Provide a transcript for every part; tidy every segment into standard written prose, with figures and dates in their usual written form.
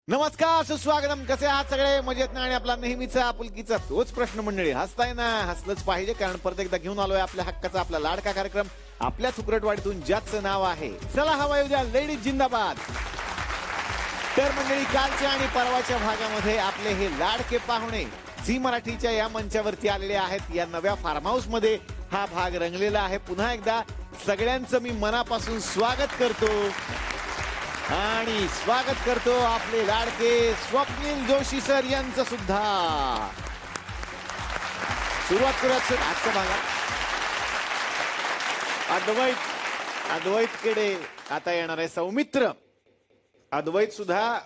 नमस्कार, सुस्वागतम. कसे आहात सगळे? मजेत ना? आणि आपला नेहमीचा आपुलकीचा तोच प्रश्न मंडळी, हसताय ना? हसलंच पाहिजे, कारण परत एकदा घेऊन आलोय आपल्या हक्काचा, आपला लाडका कार्यक्रम, आपल्या थुकरटवाडीतून ज्याचं नाव आहे चला हवा येऊ द्या लेडीज जिंदाबाद. तर मंडळी, कालच्या आणि परवाच्या भागामध्ये आपले हे लाडके पाहुणे झी मराठीच्या या मंचावरती आलेले आहेत. या नव्या फार्म हाऊस मध्ये हा भाग रंगलेला आहे. पुन्हा एकदा सगळ्यांचं मी मनापासून स्वागत करतो आणि स्वागत करतो आपले लाडके स्वप्नील जोशी सर यांचं सुद्धा. सुरुवात करूयात सर आजच्या भागात. अद्वैतकडे आता येणार आहे सौमित्र. अद्वैत सुद्धा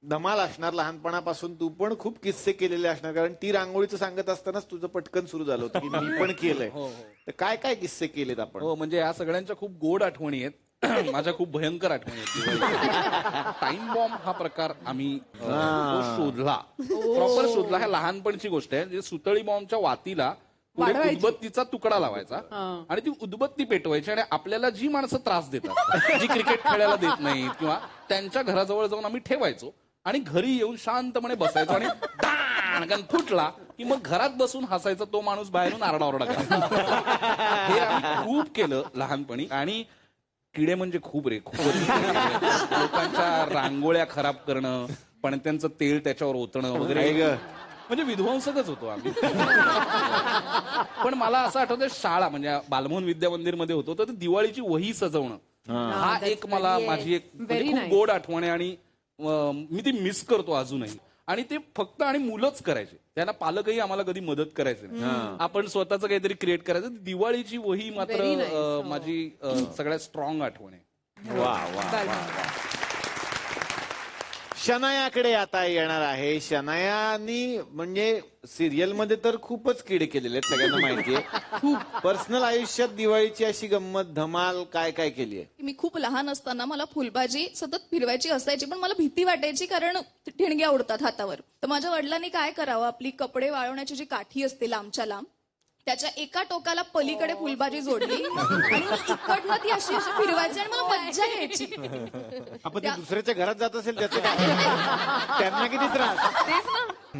धमाल असणार. लहानपणापासून तू पण खूप किस्से केलेले असणार, कारण ती रांगोळीचं सांगत असतानाच तुझं पटकन सुरू झालं होतं की मी पण केलंय. तर काय काय किस्से केलेत आपण? हो, म्हणजे या सगळ्यांच्या खूप गोड आठवणी आहेत. माझ्या खूप भयंकर आठवणी आहेत. टाइम बॉम्ब हा प्रकार आम्ही शोधला, प्रॉपर शोधला. ह्या लहानपणची गोष्ट आहे. म्हणजे सुतळी बॉम्बच्या वातीला पुढे उदबत्तीचा तुकडा लावायचा आणि ती उदबत्ती पेटवायची, आणि आपल्याला जी माणसं त्रास देतात, जी क्रिकेट खेळायला देत नाहीत किंवा त्यांच्या घराजवळ जाऊन आम्ही ठेवायचो आणि घरी येऊन शांतपणे बसायचो आणि दाण फुटला की मग घरात बसून हसायचा तो माणूस बाहेरून आरडाओरडा करायचा. हे आम्ही खूप केलं लहानपणी. आणि किडे म्हणजे खूप रे, खूप लोकांच्या रांगोळ्या खराब करणं, पणत्यांचं तेल त्याच्यावर ओतणं वगैरे, म्हणजे विध्वंसकच होतो आम्ही. पण मला असं आठवतं, शाळा म्हणजे बालमोहन विद्या मंदिर मध्ये होतो, तर दिवाळीची वही सजवणं हा एक मला माझी एक खूप गोड आठवण आहे आणि मी ती मिस करतो अजूनही. आणि ते फक्त आणि मुलंच करायचे, त्यांना पालकही आम्हाला कधी मदत करायचे नाही. आपण स्वतःच काहीतरी क्रिएट करायचं. दिवाळीची वही मात्र माझी सगळ्यात स्ट्रॉंग आठवण आहे. वा वा वा. शनायाकडे आता येणार आहे. शनायानी म्हणजे सिरियल मध्ये तर खूपच किडे केलेले आहेत, सगळ्यांना माहितीये. खूप पर्सनल आयुष्यात दिवाळीची अशी गंमत धमाल काय काय केली आहे? मी खूप लहान असताना मला फुलभाजी सतत फिरवायची असायची, पण मला भीती वाटायची, कारण ठिणग्या उडतात हातावर. तर माझ्या वडिलांनी काय करावं, आपली कपडे वाळवण्याची जी काठी असते लांबच्या लांब, त्याच्या एका टोकाला पलीकडे फुलभाजी जोडली आणि इकडनं ती अशी अशी फिरवायची आणि मला मज्जा यायची. आपण ते दुसऱ्याच्या घरात जात असेल त्याचं काय? त्यांना किती त्रास.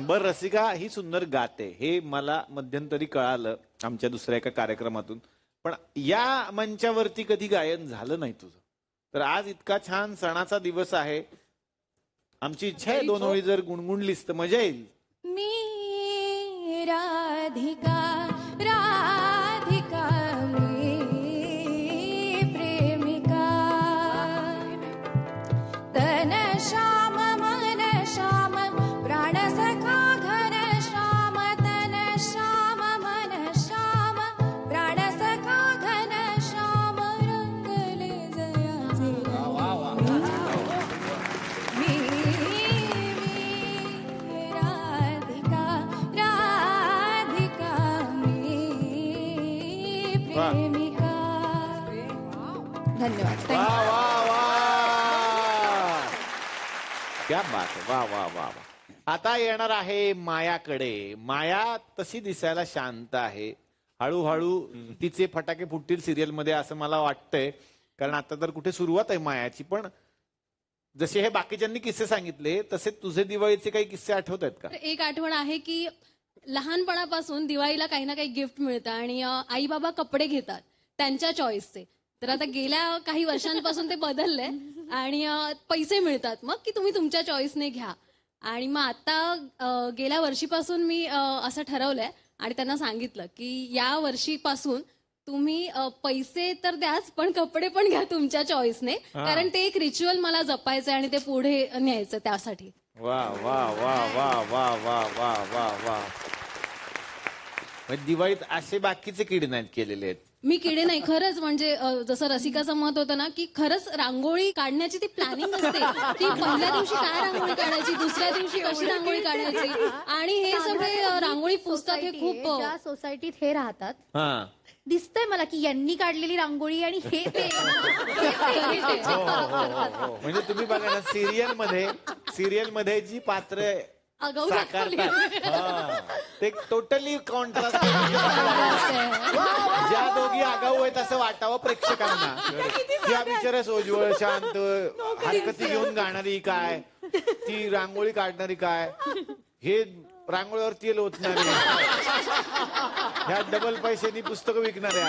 बर रसिका ही सुंदर गाते हे मला मध्यंतरी कळालं आमच्या दुसऱ्या एका कार्यक्रमातून, पण या मंचावरती कधी गायन झालं नाही तुझं. तर आज इतका छान सणाचा दिवस आहे, आमची इच्छा आहे दोन ओळी जर गुणगुणलीस तर मजा येईल. मी राधिका राधिका मी प्रेमिका, तन श्याम मन श्याम प्राण सखा घन श्याम, तन श्याम मन श्याम प्राण सखा घन श्याम, रंगले जयाचे मी राधिका राधिका मी प्रेमिका. धन्यवाद. वा वा वा, क्या बात आहे. वा वा वा वा. आता येणार आहे मायाकडे. माया तशी दिसायला शांत आहे, हळूहळू तिचे फटाके फुटतील सिरियल मध्ये असं मला वाटतंय, कारण आता तर कुठे सुरुवात आहे मायाची. पण जसे हे बाकीच्यांनी किस्से सांगितले तसे तुझे दिवाळीचे काही किस्से आठवत आहेत का? एक आठवण आहे की लहानपणापासून दिवाळीला काही ना काही गिफ्ट मिळतं आणि आई बाबा कपडे घेतात त्यांच्या चॉईसचे. तर आता गेल्या काही वर्षांपासून ते बदललंय आणि पैसे मिळतात मग की तुम्ही तुमच्या चॉईसने घ्या. आणि मग आता गेल्या वर्षीपासून मी असं ठरवलंय आणि त्यांना सांगितलं की या वर्षीपासून तुम्ही पैसे तर द्याच, पण कपडे पण घ्या तुमच्या चॉईसने, कारण ते एक रिच्युअल मला जपायचंय आणि ते पुढे न्यायचं त्यासाठी. वा वा वा वा वा वा वा वा वा. दिवाळीत असे बाकीचे किडे नाहीत केलेले आहेत. मी किडे नाही, खरंच म्हणजे जसं रसिकाचं मत होतं ना की खरंच रांगोळी काढण्याची ती प्लॅनिंग असते की पहिल्या दिवशी काय रांगोळी काढायची, दुसऱ्या दिवशी कशी रांगोळी काढायची, आणि हे सगळे रांगोळी पुस्तक हे खूप. ज्या सोसायटीत हे राहतात हा, दिसतंय मला की यांनी काढलेली रांगोळी आणि हे ते म्हणजे तुम्ही बघा ना, सिरियल मध्ये जी पात्र आगाऊ साकारतात ते टोटली कॉन्ट्रास्ट. ज्या दोघी आगाऊ आहेत असं वाटावं प्रेक्षकांना, ज्या बिचाऱ्या सोज्वळ शांत हरकती घेऊन गाणारी काय, ती रांगोळी काढणारी काय, हे रांगोळीवर तेल ओतणारे, ह्या डबल पैशांनी पुस्तकं विकणाऱ्या,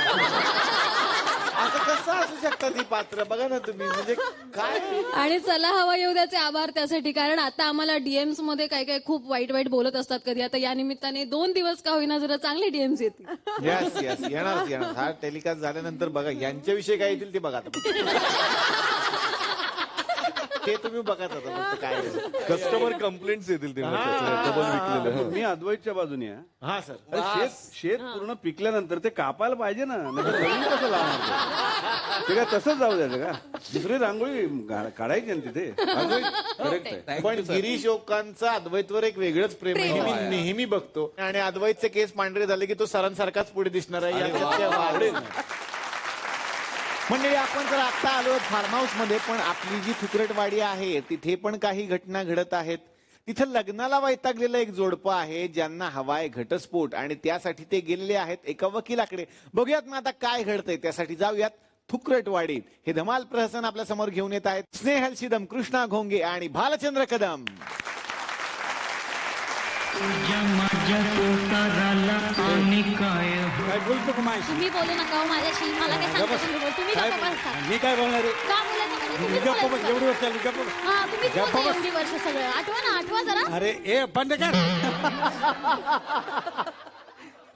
असं कसं असू शकतात ही पात्र? बघा ना तुम्ही, म्हणजे काय. आणि चला हवा येऊ द्याचे आभार त्यासाठी, कारण आता आम्हाला डीएम्स मध्ये काही काही खूप वाईट वाईट बोलत असतात कधी. आता या निमित्ताने 2 दिवस का होईना जरा चांगले डीएम्स येतील. यस यस, येणार. हा टेलिकास्ट झाल्यानंतर बघा यांच्याविषयी काय येतील ते बघा आता. ते तुम्ही बघा आता फक्त काय आहे. कस्टमर कंप्लेंट्स येतील ते डबल विकलेलं. मी अद्वैतच्या बाजूने आहे. हा सर. अरे शेत पूर्ण पिकल्यानंतर ते कापायला पाहिजे ना, नाही तर नवीन कसं लावणार ते? काय तसंच जाऊ द्यायचं का? दुसरी रांगोळी काढायची ना तिथे. करेक्ट आहे. पण गिरीश ओकांचं अद्वैतवर एक वेगळंच प्रेम आहे, हे मी नेहमी बघतो. आणि अद्वैतचे केस पांढरे झाले की तो सरांसारखाच पुढे दिसणार आहे, याच्यात काही वावडेच नाही. म्हणजे आपण जर आता आलो फार्म हाऊस मध्ये, पण आपली जी थुकरटवाडी आहे तिथे पण काही घटना घडत आहेत. तिथं लग्नाला वैतागलेलं एक जोडपं आहे ज्यांना हवाय घटस्फोट, आणि त्यासाठी ते गेलेले आहेत एका वकिलाकडे. बघूयात मग आता काय घडतंय, त्यासाठी जाऊयात थुकरटवाडीत. हे धमाल प्रहसन आपल्या समोर घेऊन येत आहेत स्नेहल शिदम, कृष्णा घोंगे आणि भालचंद्र कदम. काय बोलतो का माझ्याशी? तुम्ही बोलू नका हो माझ्याशी, मला काय सांगता तुम्ही काय गप्पा बसा. मी काय बोलणार आहे? का बोलायचं म्हणजे तुम्हीच गप्पा बस, बोलायचं. एवढी वर्ष झाली, गप्पा बस. हा, तुम्हीच गप्पा बोलताय बस. एवढी वर्ष सगळं. आठवा जरा. अरे ए बंद कर.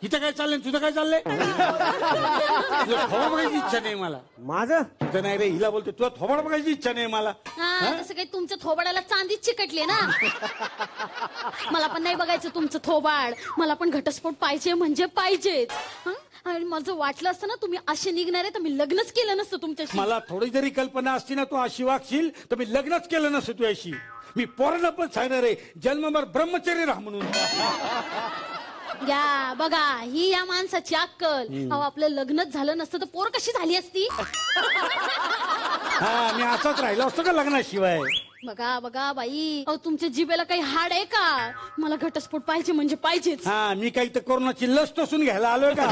इथं काय चाललंय, तुझं काय चाललंय? तुला थोबड बघायची इच्छा नाही मला. माझं तुझं नाही रे, हिला बोलतो तुला थोबड बघायची इच्छा नाही मला. हा, जसं काही तुमच्या थोबाडाला चांदीच चिकटली ना. मला पण नाही बघायचं तुमचं थोबाड. मला पण घटस्फोट पाहिजे म्हणजे पाहिजेच. हं? आणि माझं वाटलं असतं ना तुम्ही असे निघणारे तर मी लग्नच केलं नसतं तुमच्याशी. मला थोडी जरी कल्पना असती ना तू अशी वागशील तर मी लग्नच केलं नसतं तुझ्याशी. मी पोरांना पण सांगणार आहे जन्मभर ब्रह्मचर्य राहा म्हणून. या बघा, ही या माणसाची अक्कल. अहो, आपलं लग्नच झालं नसतं तर पोर कशी झाली असती? हा, मी असाच राहिलो असतो का लग्नाशिवाय? बघा बाई, अहो तुमच्या जिभेला काही हाड आहे का? मला घटस्फोट पाहिजे म्हणजे पाहिजेच. हा, मी काही तर कोरोनाची लस टोचून घ्यायला आलोय का?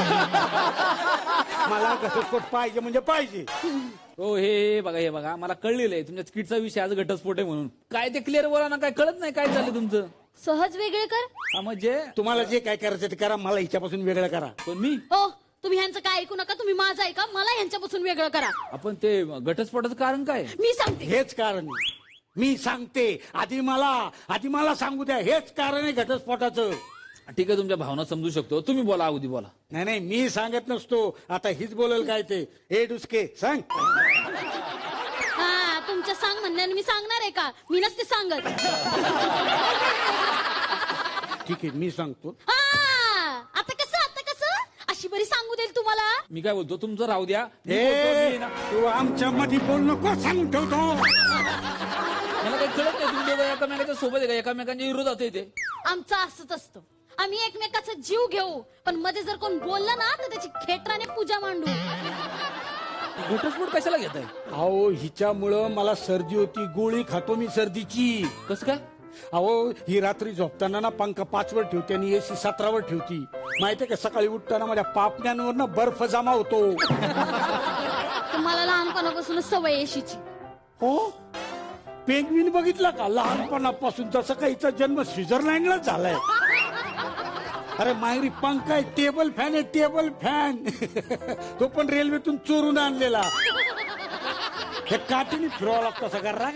मला घटस्फोट पाहिजे म्हणजे पाहिजे. हो हे बघा मला कळलेलं आहे तुमच्या स्किटचा विषय आज घटस्फोट आहे म्हणून. काय ते क्लिअर बोला ना, काय कळत नाही काय चाललंय तुमचं. सहज वेगळे कर. हा, म्हणजे तुम्हाला जे काय करायचं ते करा, मला हिच्यापासून वेगळं करा. पण मी हो, तुम्ही ह्यांचं काय ऐकू नका. तुम्ही माझं ऐका, मला ह्यांच्यापासून वेगळं करा. आपण ते घटस्फोटाचं कारण काय? मी सांगते. हेच कारण आहे. मी सांगते, आधी मला सांगू द्या. हेच कारण आहे घटस्फोटाचं. ठीक आहे, तुमच्या भावना समजू शकतो. तुम्ही बोला, अगदी बोला. नाही मी सांगत नसतो. आता हीच बोलेल काय ते. ए डुसके सांग. हा, तुमच्या सांग म्हणण्याने मी सांगणार आहे का? मी नसते सांगत. ठीक आहे, मी सांगतो. हा, आता कसं अशी बरी सांगू देईल तुम्हाला. मी काय बोलतो, तुमचं राहू द्या. मी ए, बोलतो, मी ना- तू आमच्या मध्ये बोल नको, सांगून ठेवतो. मला काही कळत नाही. तुम्ही दोघं एकामेकाच्या सोबत आहे का एकामेकांच्या विरोधात आहे ते? आमचं असंच असतं. आम्ही एकमेकाचा जीव घेऊ, पण मध्ये जर कोण बोललं ना तर त्याची खेटराने पूजा मांडू. घटस्फोट कशाला घेताय? अहो, हिच्यामुळं मला सर्दी होती. गोळी खातो मी सर्दीची. कसं काय? अहो, ही रात्री झोपताना ना पंखा 5 वर ठेवते आणि एसी 17 वर ठेवती. माहितीये का, सकाळी उठताना माझ्या पापण्यांवर ना बर्फ जमा होतो. मला लहानपणापासून सवय एशीची. हो, पेंग्विन बघितला का? लहानपणापासून जसं का हिचा जन्म स्वित्झर्लंडलाच झालाय. अरे मायरी पंखा आहे, टेबल फॅन आहे, टेबल फॅन. तो पण रेल्वेतून चोरून आणलेला. हे काठीने फिरवावं लागतं असं करा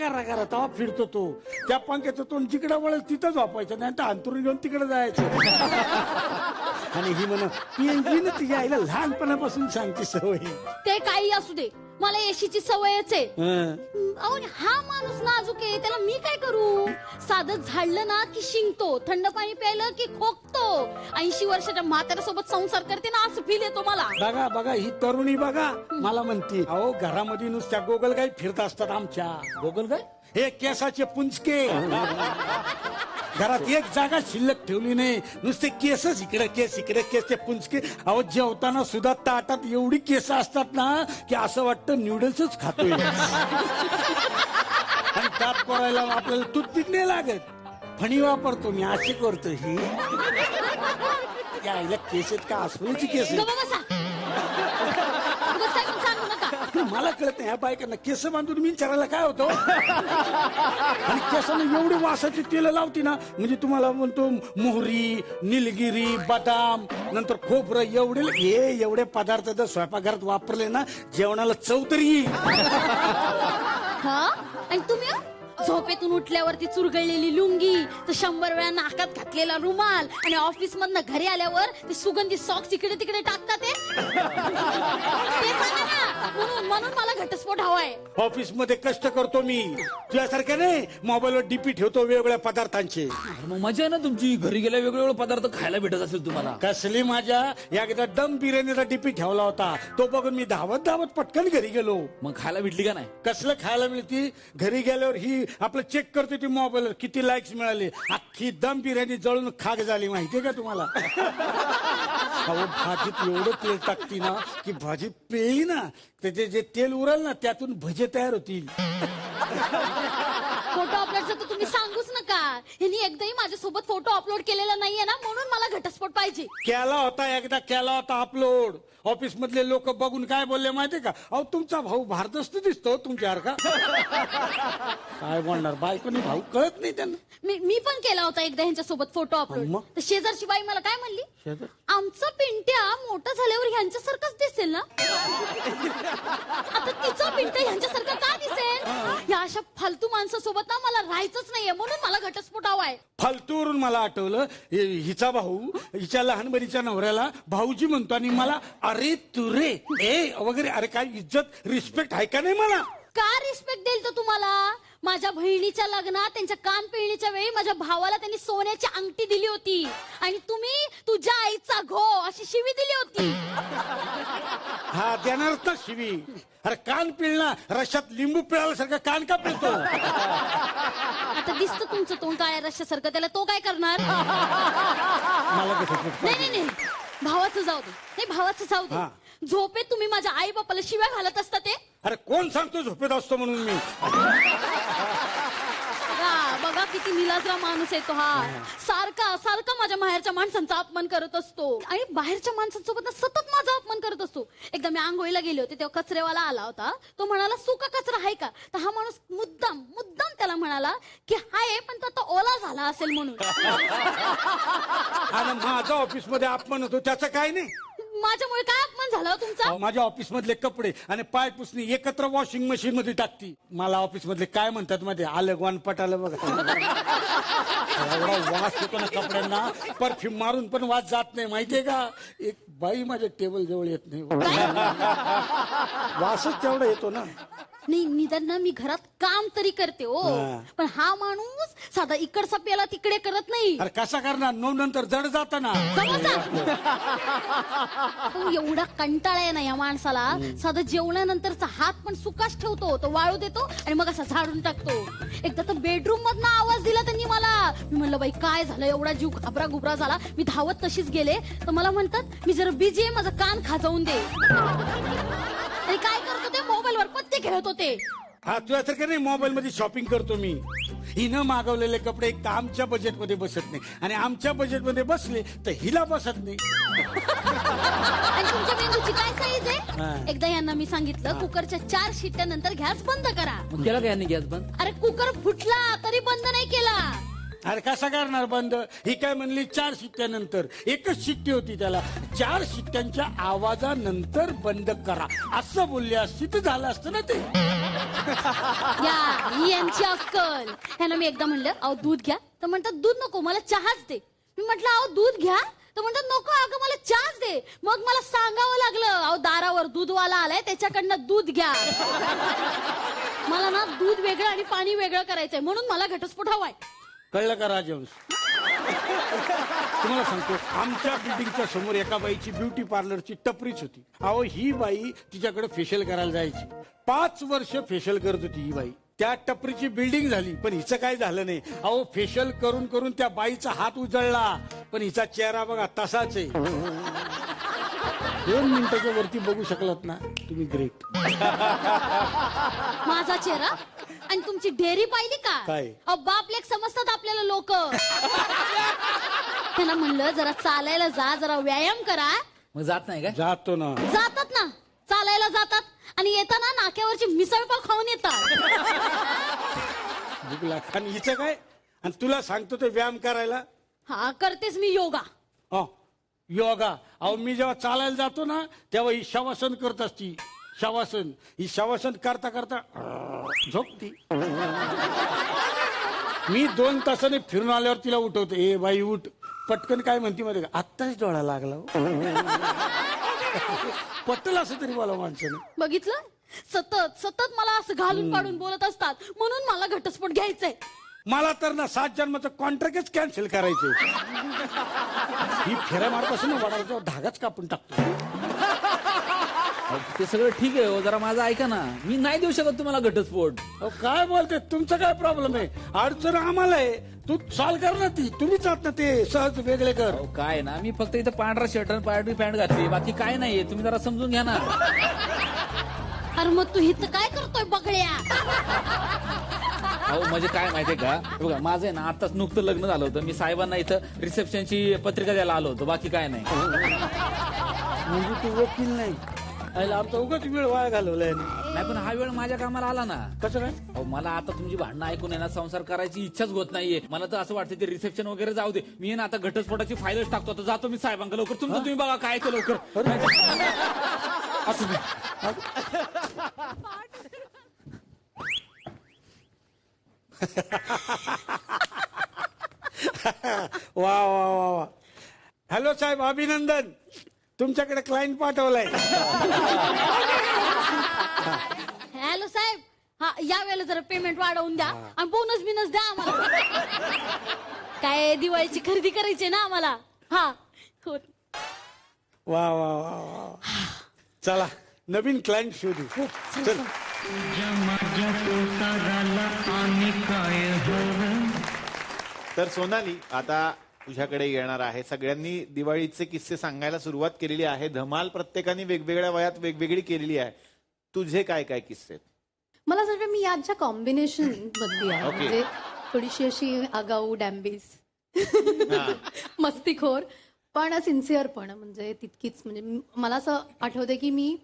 तेव्हा फिरतो तो. त्या पंख्याचं तोंड जिकडे वळेल तिथंच वापायचं, नाही तर अंतरून घेऊन तिकडे जायचं. आणि ही म्हणून पेंग्विन तिच्या आईला लहानपणापासून सांगते सवय. ते काही असू दे, मला एशीची सवयच आहे. हं. अहो, हा माणूस नाजूक आहे, त्याला मी काय करू? साधं झाडलं ना की शिंकतो, थंड पाणी प्यायलं की खोकतो. 80 वर्षाच्या म्हाताऱ्यासोबत संसार करते ना असं फील येतो मला. बघा ही तरुणी बघा मला म्हणते, अहो घरामध्ये नुसत्या गोगल गाई फिरत असतात आमच्या. गोगल काय? हे केसाचे पुंचके. घरात एक जागा शिल्लक ठेवली नाही, नुसते केसच इकडे केस ते पुंचके. अहो, जेवताना सुद्धा ताटात एवढी केस असतात ना की असं वाटतं न्यूडल्सच खातोय. आणि त्यात करायला आपल्याला टूथपिक नाही लागत, फणी वापरतो मी. असे करतो ही या आईला केस आहेत का? अस्वलीची केस गप्प बसा. उगाच काय पण सांगू नका. मला कळत नाही ह्या बायकांना केस बांधून मी विचारायला काय होतं आणि केसांना एवढी वासाची तेल लावती ना, म्हणजे तुम्हाला म्हणतो मोहरी, निलगिरी, बदाम, नंतर खोबरं, एवढे पदार्थ जर स्वयंपाकघरात वापरले ना, जेवणाला चव तरी येईल. हा आणि तुम्ही झोपेतून उठल्यावरती चुरगळलेली लुंगी, तर 100 वेळा नाकात घातलेला रुमाल आणि ऑफिस मधनं घरी आल्यावर ते सुगंधी सॉक्स इकडे तिकडे टाकतात ते सांगा ना. म्हणून मला घटस्फोट हवाय. ऑफिस मध्ये कष्ट करतो मी, तुझ्यासारख्या नाही मोबाईलवर डीपी ठेवतो वेगवेगळ्या पदार्थांचे. मग मजा आहे ना तुमची, घरी गेल्या वेगवेगळे पदार्थ खायला भेटत असेल तुम्हाला. कसली माझ्या एकदा दम बिर्याणीचा डीपी ठेवला होता, तो बघून मी धावत पटकन घरी गेलो. मग खायला भेटली का नाही? कसलं खायला मिळती, घरी गेल्यावर ही आपलं चेक करते ती मोबाईलवर किती लाईक्स मिळाले. अख्खी दम बिर्याणी जळून खाक झाली माहितीये का तुम्हाला. अहो भाजीत एवढं तेल टाकती ना की भाजी पेली ना, त्याचे जे तेल उरल ना त्यातून भजे तयार होतील. फोटो अपलोडचं तर तुम्ही सांगूच नका. ह्यांनी एकदाही माझ्यासोबत फोटो अपलोड केलेला नाहीये ना, म्हणून मला घटस्फोट पाहिजे. एकदा केला होता अपलोड. ऑफिस मधले लोक बघून काय बोलले माहितीये का, अहो तुमचा भाऊ भारदस्त दिसतो तुमच्यासारखा. काय बोलणार, बायकोनी भाऊ कळत नाही त्यांना. मी पण केला होता एकदा ह्यांच्यासोबत फोटो अपलोड. मग? तर शेजारची बाई मला काय म्हणली, आमचा पिंट्या मोठा झाल्यावर ह्यांच्यासारखाच दिसेल ना. आता तिचा पिंट्या ह्यांच्यासारखा का दिसेल. या अशा फालतू माणसासोबत ना मला राहायचंच नाहीये, म्हणून मला घटस्फोट हवाय. फालतूवरून मला आठवलं, हिचा भाऊ हिच्या लहानपणीच्या नवऱ्याला भाऊजी म्हणतो आणि मला अरे तुरे ए वगैरे. अरे काय इज्जत रिस्पेक्ट आहे का नाही मला. का रिस्पेक्ट देईल तो तुम्हाला. माझ्या बहिणीच्या लग्नात त्यांच्या कान पिळणीच्या वेळी माझ्या भावाला त्यांनी सोन्याची अंगठी दिली होती आणि तुम्ही तुझ्या आईचा घो अशी शिवी दिली होती. हा देणारच ना शिवी. अरे कान पिळणं, रश्यात लिंबू पिळाल्यासारखं कान का पिळतो. आता दिसतं तुमचं तोंड काळ्या रश्यासारखं, त्याला तो काय करणार. मला नाही भावाचं जाऊ दे. नाही भावाचं जाऊ दे. झोपेत तुम्ही माझ्या आई बापाला शिव्या घालत असता ते. अरे कोण सांगतो झोपेत असतो म्हणून मी. बघा किती निलाजरा माणूस आहे तो हा. सारखा माझ्या माहेरच्या माणसांचा अपमान करत असतो आणि बाहेरच्या माणसांसोबत ना सतत माझा अपमान करत असतो. एकदा मी आंघोळीला गेले होते तेव्हा कचरेवाला आला होता. तो म्हणाला सुका कचरा आहे का. तर हा माणूस मुद्दाम त्याला म्हणाला की हाय पण तो आता ओला झाला असेल म्हणून. आणि माझा ऑफिस मध्ये अपमान होतो त्याचं काय नाही. माझ्यामुळे काय अपमान झाला तुमचा. माझ्या ऑफिस मधले कपडे आणि पाय पुसणी एकत्र वॉशिंग मशीन मध्ये टाकती. मला ऑफिस मधले काय म्हणतात मध्ये आलं वानपट आलं बघा. एवढा वास येतो ना कपड्यांना, परफ्यूम मारून पण वास जात नाही माहितीये का. एक बाई माझ्या टेबल जवळ येत नाही, वासच तेवढा येतो ना. नाही निदान ना मी घरात काम तरी करते हो, पण हा माणूस साधा इकडचा पेला तिकडे करत नाही. अरे कसा करणार, नंतर जड जात ना. एवढा कंटाळा आहे ना या माणसाला. साधा जेवणानंतरचा हात पण सुकाच ठेवतो, तो वाळू देतो आणि मग असा झाडून टाकतो. एकदा तर बेडरूम मधनं आवाज दिला त्यांनी मला. मी म्हणलं बाई काय झालं, एवढा जीव घाबरा गुबरा झाला. मी धावत तशीच गेले तर मला म्हणतात मी जरा बिझी आहे, माझा कान खाजवून दे. आणि काय करत होते, मोबाईलवर पत्ते खेळत होते. हा तुझ्यासारखं नाही, मोबाईल मध्ये शॉपिंग करतो मी. हिनं मागवलेले कपडे एक तर आमच्या बजेटमध्ये बसत नाही आणि आमच्या बजेटमध्ये बसले तर हिला बसत नाही. आणि तुमच्या मेंदूची काय साईज आहे. एकदा यांना मी सांगितलं कुकरच्या 4 शिट्ट्यानंतर गॅस बंद करा. केला का यांनी गॅस बंद. अरे कुकर फुटला तरी बंद नाही केला. अरे कसा करणार बंद. ही काय म्हणली 4 शिट्ट्यानंतर. एकच शिट्टी होती त्याला. 4 शिट्ट्यांच्या आवाजानंतर बंद करा असं बोलले असती तर झालं असतं ना ते. ही यांची अक्कल. ह्यांना मी एकदा म्हणलं अहो दूध घ्या, तर म्हणतात दूध नको मला चहाच दे. मी म्हटलं अहो दूध घ्या, तर म्हणतात नको अगं मला चहाच दे. मग मला सांगावं लागलं अहो दारावर दूधवाला आलाय त्याच्याकडनं दूध घ्या. मला ना दूध वेगळं आणि पाणी वेगळं करायचंय, म्हणून मला घटस्फोट हवाय. कळलं का राजहंस. तुम्हाला सांगतो आमच्या बिल्डिंगच्या समोर एका बाईची ब्युटी पार्लरची टपरीच होती. अहो ही बाई तिच्याकडे फेशियल करायला जायची. 5 वर्ष फेशियल करत होती ही बाई. त्या टपरीची बिल्डिंग झाली पण हिचं काय झालं नाही. अहो फेशियल करून करून त्या बाईचा हात उजळला पण हिचा चेहरा बघा तसाच आहे. 2 मिनिटाच्या वरती बघू शकलात ना तुम्ही, ग्रेट. माझा चेहरा आणि तुमची डेअरी पाहिली का. काय? बाप लेक समजतात आपल्याला लोक. त्यांना म्हणलं जरा चालायला जा, जरा व्यायाम करा. मग जात नाही का. जातो ना. जातात ना, चालायला जातात आणि येताना नाक्यावरची मिसळपाव खाऊन येतात. भूक लाग आणि हिचं काय? आणि तुला सांगतो ते व्यायाम करायला. हा करतेस मी योगा. हो योगा. अहो मी जेव्हा चालायला जातो ना तेव्हा ही शवासन करत असती. शवासन. ही शवासन करता करता झोपती. मी 2 तासाने फिरून आल्यावर तिला उठवतो. ए बाई उठ. पटकन काय म्हणती मध्ये आत्ताच डोळा लागला. पटल असं तरी मला माणसाने. बघितलं, सतत सतत मला असं घालून पाडून बोलत असतात, म्हणून मला घटस्फोट घ्यायचाय. मला तर ना 7 जन्माचं कॉन्ट्रॅक्टच कॅन्सल करायचे. ही फेऱ्या मारत असं ना वडाचा धागाच कापून टाकतो. ते सगळं ठीक आहे हो, जरा माझं ऐका ना. मी नाही देऊ शकत तुम्हाला घटस्फोट. अहो, काय बोलते? तुमचा काय प्रॉब्लेम आहे? अडचण आम्हाला आहे. तू सॉल्व कर ना ती. तुम्हीच आहात ना ते सहज वेगळे कर. अहो, काय ना, मी फक्त इथं पांढरा शर्ट आणि पांढरी पॅन्ट घातली, बाकी काय नाहीये. तुम्ही जरा समजून घ्या ना. अरे मग तू इथं काय करतोय बगड्या? अहो म्हणजे काय माहितीये का, बघा माझं आहे ना आताच नुकतं लग्न झालं होतं. मी साहेबांना इथं रिसेप्शनची पत्रिका द्यायला आलो होतो, बाकी काय नाही. म्हणजे तू वकील नाही. आमचा उगाच वेळ वाया घालवलाय. नाही पण हा वेळ माझ्या कामाला आला ना. कसं काय? अहो मला आता तुमची भांडणं ऐकून येणार संसार करायची इच्छाच होत नाहीये. मला तर असं वाटतं ते रिसेप्शन वगैरे जाऊ दे. मी ना आता घटस्फोटाची फायलच टाकतो. आता जातो मी साहेबांकडे लवकर. तुमचं तुम्ही बघा काय ते लवकर. वा वा वा वा. हॅलो साहेब, अभिनंदन. तुमच्याकडे क्लायंट पाठवलाय. हॅलो साहेब, हा या वेळेला जरा पेमेंट वाढवून द्या आणि बोनस बिनस द्या आम्हाला. काय दिवाळीची खरेदी करायची ना आम्हाला. हा हो. वा वा वा वा. चला नवीन क्लायंट शोधू. चल. तर सोनाली, आता तुझ्याकडे येणार आहे. सगळ्यांनी दिवाळीचे किस्से सांगायला सुरुवात केलेली आहे. धमाल प्रत्येकाने वेगवेगळ्या वयात वेगवेगळी केलेली आहे. तुझे काय काय किस्से आहेत? मला असं वाटतं मी याच्या कॉम्बिनेशन मधली आहे. Okay. म्हणजे थोडीशी अशी आगाऊ डॅम्बीज मस्तीखोर पण सिन्सिअर पण. म्हणजे तितकीच. म्हणजे मला असं आठवतंय की मी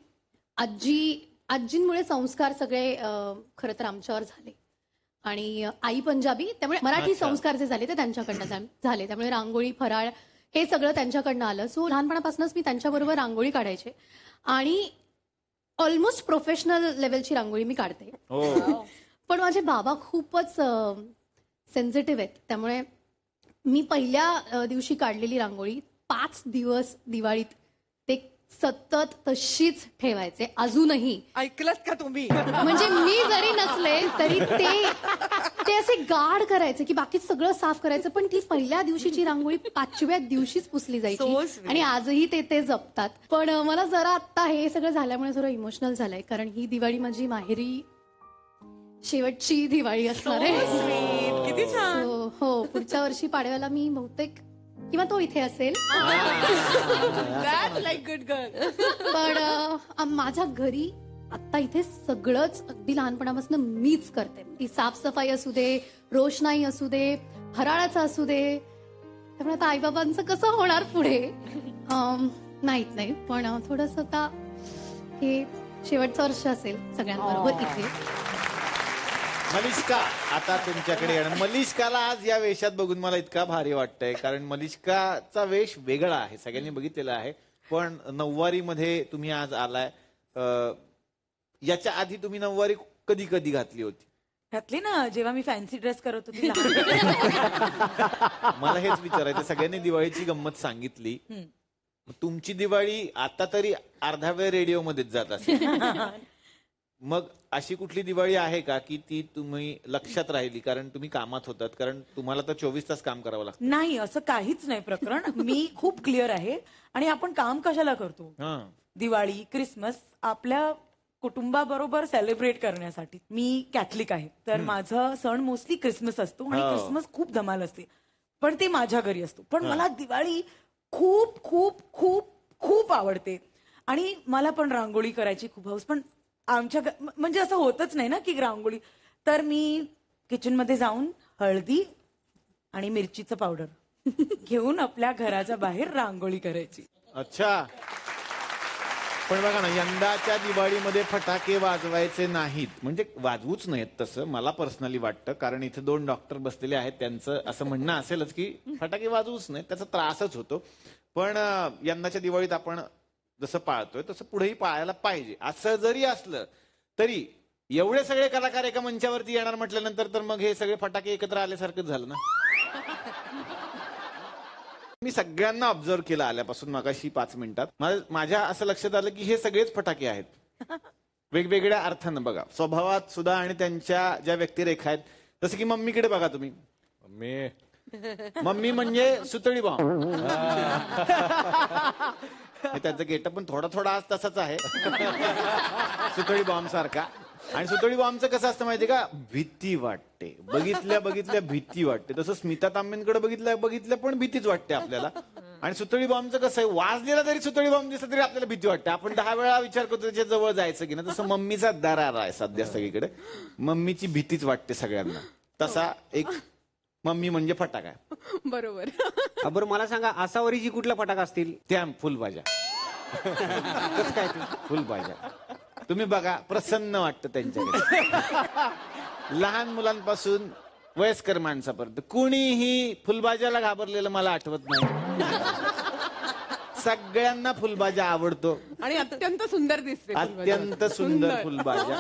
आजींमुळे संस्कार सगळे खरं तर आमच्यावर झाले. आणि आई पंजाबी, त्यामुळे मराठी संस्कार जे झाले ते त्यांच्याकडनं झाले. त्यामुळे रांगोळी, फराळ हे सगळं त्यांच्याकडनं आलं. सो लहानपणापासूनच मी त्यांच्याबरोबर रांगोळी काढायचे आणि ऑलमोस्ट प्रोफेशनल लेवलची रांगोळी मी काढते. पण माझे बाबा खूपच सेन्सिटिव्ह आहेत. त्यामुळे मी पहिल्या दिवशी काढलेली रांगोळी 5 दिवस दिवाळीत ते सतत तशीच ठेवायचे अजूनही. ऐकलत का तुम्ही? म्हणजे मी जरी नसले तरी ते असे गाढ करायचे की बाकी सगळं साफ करायचं, पण ती पहिल्या दिवशीची रांगोळी 5व्या दिवशीच पुसली जायची. आणि आजही ते जपतात. पण मला जरा आता हे सगळं झाल्यामुळे जरा इमोशनल झालंय, कारण ही दिवाळी माझी माहेरी शेवटची दिवाळी असणार आहे. किती छान. हो, पुढच्या वर्षी पाडव्याला मी बहुतेक किंवा तो इथे असेल. Like good girl. पण माझ्या घरी आता इथे सगळंच अगदी लहानपणापासून मीच करते. ती साफसफाई असू दे, रोषणाई असू दे, फराळाचं असू दे. त्यामुळे आता आईबाबांचं कसं होणार पुढे माहित नाही. पण थोडस आता हे शेवटचं वर्ष असेल सगळ्यांबरोबर इथे. मलिष्का, आता तुमच्याकडे येणार. मलिष्काला आज या वेशात बघून मला इतका भारी वाटतंय, कारण मलिष्काचा वेश वेगळा आहे, सगळ्यांनी बघितलेला आहे. पण नऊवारी मध्ये तुम्ही आज आलाय. याच्या आधी तुम्ही नऊवारी कधी कधी घातली होती? घातली ना, जेव्हा मी फॅन्सी ड्रेस करत होती. मला हेच विचारायचं. सगळ्यांनी दिवाळीची गंमत सांगितली. तुमची दिवाळी आता तरी अर्धा वेळ रेडिओमध्येच जात असेल. मग अशी कुठली दिवाळी आहे का की ती तुम्ही लक्षात राहिली कारण तुम्ही कामात होतात? कारण तुम्हाला तर 24 तास काम करावं लागतं. नाही, असं काहीच नाही प्रकरण. मी खूप क्लिअर आहे. आणि आपण काम कशाला करतो? दिवाळी, क्रिसमस आपल्या कुटुंबाबरोबर सेलिब्रेट करण्यासाठी. मी कॅथलिक आहे, तर माझा सण मोस्टली क्रिसमस असतो आणि क्रिसमस खूप धमाल असते, पण ते माझ्या घरी असतो. पण मला दिवाळी खूप खूप खूप खूप आवडते आणि मला पण रांगोळी करायची खूप हौस. पण आमच्या म्हणजे असं होतच नाही ना की रांगोळी. तर मी किचनमध्ये जाऊन हळदी आणि मिरचीचं पावडर घेऊन आपल्या घराच्या बाहेर रांगोळी करायची. अच्छा. पण बघा ना, यंदाच्या दिवाळीमध्ये फटाके वाजवायचे नाहीत, म्हणजे वाजवूच नाहीत तसं मला पर्सनली वाटतं. कारण इथे 2 डॉक्टर बसलेले आहेत, त्यांचं असं म्हणणं असेलच की फटाके वाजवूच नाहीत, त्याचा त्रासच होतो. पण यंदाच्या दिवाळीत आपण जसं पाळतोय तसं पुढेही पाळायला पाहिजे. असं जरी असलं तरी एवढे सगळे कलाकार एका मंचावरती येणार म्हटल्यानंतर तर मग हे सगळे फटाके एकत्र आल्यासारखंच झालं ना. मी सगळ्यांना ऑब्झर्व केलं आल्यापासून मगाशी 5 मिनिटात. माझ्या असं लक्षात आलं की हे सगळेच फटाके आहेत, वेगवेगळ्या अर्थानं. बघा, स्वभावात सुद्धा आणि त्यांच्या ज्या व्यक्तिरेखा आहेत. जसं की मम्मीकडे बघा तुम्ही. मम्मी म्हणजे सुतळी बॉम्ब. त्याचं गेटअप पण थोडा आज तसाच आहे, सुतळी बॉम्ब सारखा. आणि सुतळी बॉम्बचं कसं असतं माहितीये का, भीती वाटते, बघितल्या भीती वाटते. तसं स्मिता तांबेंकडे बघितल्या पण भीतीच वाटते आपल्याला. आणि सुतळी बॉम्बचं कसं आहे, वाजलेला जरी सुतळी बॉम्ब दिसला तरी आपल्याला भीती वाटते. आपण 10 वेळा विचार करतो त्याच्या जवळ जायचं की ना. तसं मम्मीचा दरारा आहे सध्या सगळीकडे. मम्मीची भीतीच वाटते सगळ्यांना. तसा एक मम्मी म्हणजे फटाका. बरोबर. बरं मला सांगा, आसावरीची कुठला फटाका असतील? त्या फुलभाज्या. कसं काय ते फुलभाज्या तुम्ही बघा, प्रसन्न वाटतं त्यांच्याकडे. लहान मुलांपासून वयस्कर माणसापर्यंत कुणीही फुलभाज्याला घाबरलेलं मला आठवत नाही. सगळ्यांना फुलभाज्या आवडतो आणि अत्यंत सुंदर दिसते. अत्यंत सुंदर फुलभाज्या.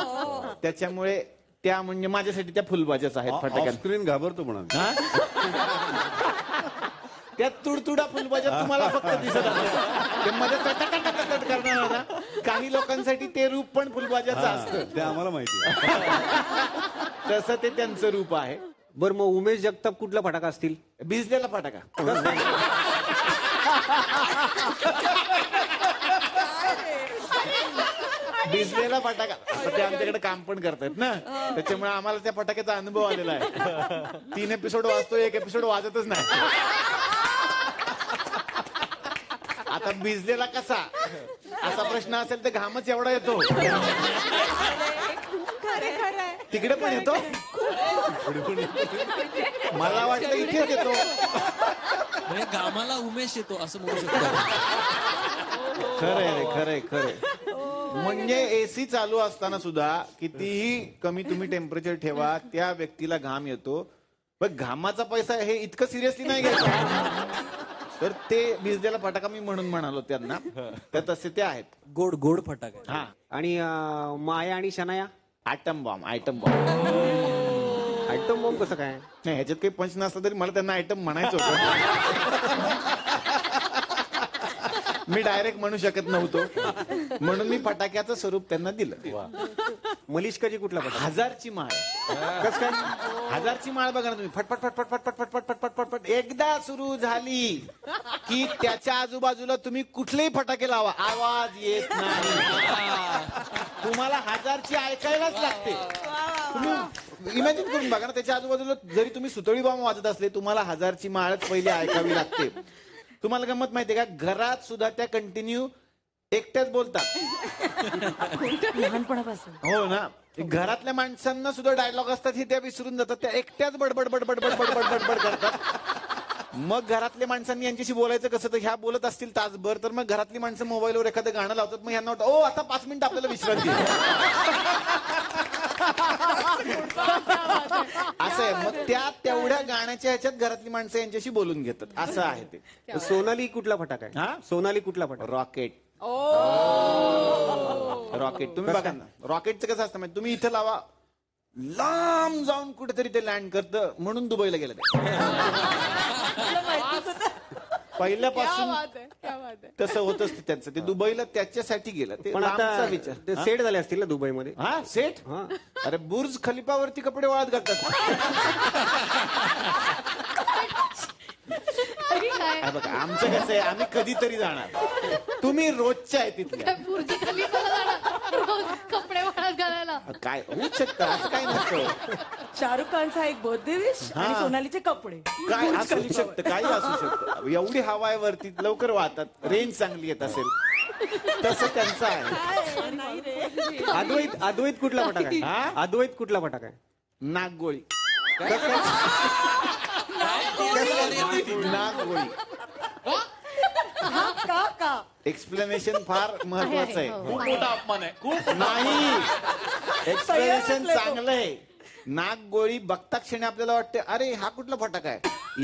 त्याच्यामुळे त्या म्हणजे माझ्यासाठी त्या फुलभाज्याच आहेत फटाक्या. स्क्रीन घाबरतो म्हणा. त्या तुडतुडा फुलभाज्या तुम्हाला फक्त दिसत करणार ना. काही लोकांसाठी ते रूप पण फुलभाज्याचं असतं, ते आम्हाला माहिती. तसं ते त्यांचं रूप आहे. बरं मग उमेश जगताप कुठला फटाका असतील? भिजलेला फटाका. भिजलेला फटाका. ते आमच्याकडे काम पण करतायत ना, त्याच्यामुळे आम्हाला त्या फटाक्याचा अनुभव आलेला आहे. 3 एपिसोड वाजतो, 1 एपिसोड वाजतच नाही. आता भिजलेला कसा असा प्रश्न असेल तर घामच एवढा येतो. तिकडे पण येतो, मला वाटतं इथेच येतो. घामाला उमेश येतो असं म्हणू शकतो. खरंय. म्हणजे एसी चालू असताना सुद्धा कितीही कमी तुम्ही टेम्परेचर ठेवा, त्या व्यक्तीला घाम येतो. पण घामाचा पैसा हे इतकं सिरियसली नाही घ्यायचं. तर ते भिजलेला फटाका मी म्हणून म्हणालो त्यांना, तर तसे ते आहेत. गोड फटाका. हा. आणि माया आणि Shanaya? Item bomb. Item bomb कसं काय? नाही, ह्याच्यात काही पंच नसलं तरी मला त्यांना आयटम म्हणायचं होतं. मी डायरेक्ट म्हणू शकत नव्हतो, म्हणून मी फटाक्याचं स्वरूप त्यांना दिलं. मलिष्काची कुठला फटाका? हजारची माळ. कसं काय? हजारची माळ बघा ना तुम्ही. फटफट फटफट फटफट फटफट फटफट फटफट एकदा सुरू झाली की त्याच्या आजूबाजूला तुम्ही कुठलेही फटाके लावा, आवाज येत नाही. तुम्हाला हजारची ऐकायलाच लागते. तुम्ही इमॅजिन करून बघा ना, त्याच्या आजूबाजूला जरी तुम्ही सुतळी बॉम्ब वाजत असले, तुम्हाला हजारची माळच पहिले ऐकावी लागते. तुम्हाला गंमत माहितीये का, घरात सुद्धा त्या कंटिन्यू एकट्याच बोलतात लहानपणापासून. हो ना. घरातल्या माणसांना सुद्धा डायलॉग असतात हे त्या विसरून जातात. त्या एकट्याच बडबड बडबड बडबड बडबड करतात. मग घरातल्या माणसांनी यांच्याशी बोलायचं कसं, तर ह्या बोलत असतील तासभर, तर मग घरातली माणसं मोबाईलवर एखादं गाणं लावतात. मग ह्यांना वाटतं, ओ आता 5 मिनिटं आपल्याला विश्रांती. असं आहे. मग त्या तेवढ्या गाण्याच्या ह्याच्यात घरातली माणसं यांच्याशी बोलून घेतात. असं आहे ते. सोनाली कुठला फटाका आहे? हा, सोनाली कुठला फटाका? रॉकेट. रॉकेट तुम्ही बघा ना, रॉकेटचं कसं असतं माहिती, तुम्ही इथं लावा, लांब जाऊन कुठेतरी ते लँड करतं, म्हणून दुबईला गेलं पहिल्यापासून. तसं होतच त्यांचं. ते दुबईला त्याच्यासाठी गेलं. ते पण आता लांबचा विचार. ते सेट झाले असतील ना दुबईमध्ये? हा, सेट. अरे बुर्ज खलिफावरती कपडे वाळत घालतात. बघा, आमचं कसं आहे, आम्ही कधीतरी जाणार, तुम्ही रोजच्या आहे तिथल्या. कपडे वाळत घालायला काय होऊ शकतं, असं काही नसतं. शाहरुख खानचा एक बर्थडे विश आणि सोनालीचे कपडे. काय असू शकतं, काही असू शकतं. एवढी हवा आहे वरती, लवकर वाहतात, रेंज चांगली येत असेल, तसं त्यांचं आहे. अद्वैत कुठला फटाका आहे? अद्वैत कुठला फटाका आहे? नागगोळी. नागगोळी. का एक्सप्लेनेशन फार महत्वाचं आहे. खूप मोठा अपमान आहे. खूप नाही, एक्सप्लेनेशन नसले तो. चांगलं आहे. नाग गोळी बघता क्षणी आपल्याला वाटते अरे हा कुठला फटाका आहे.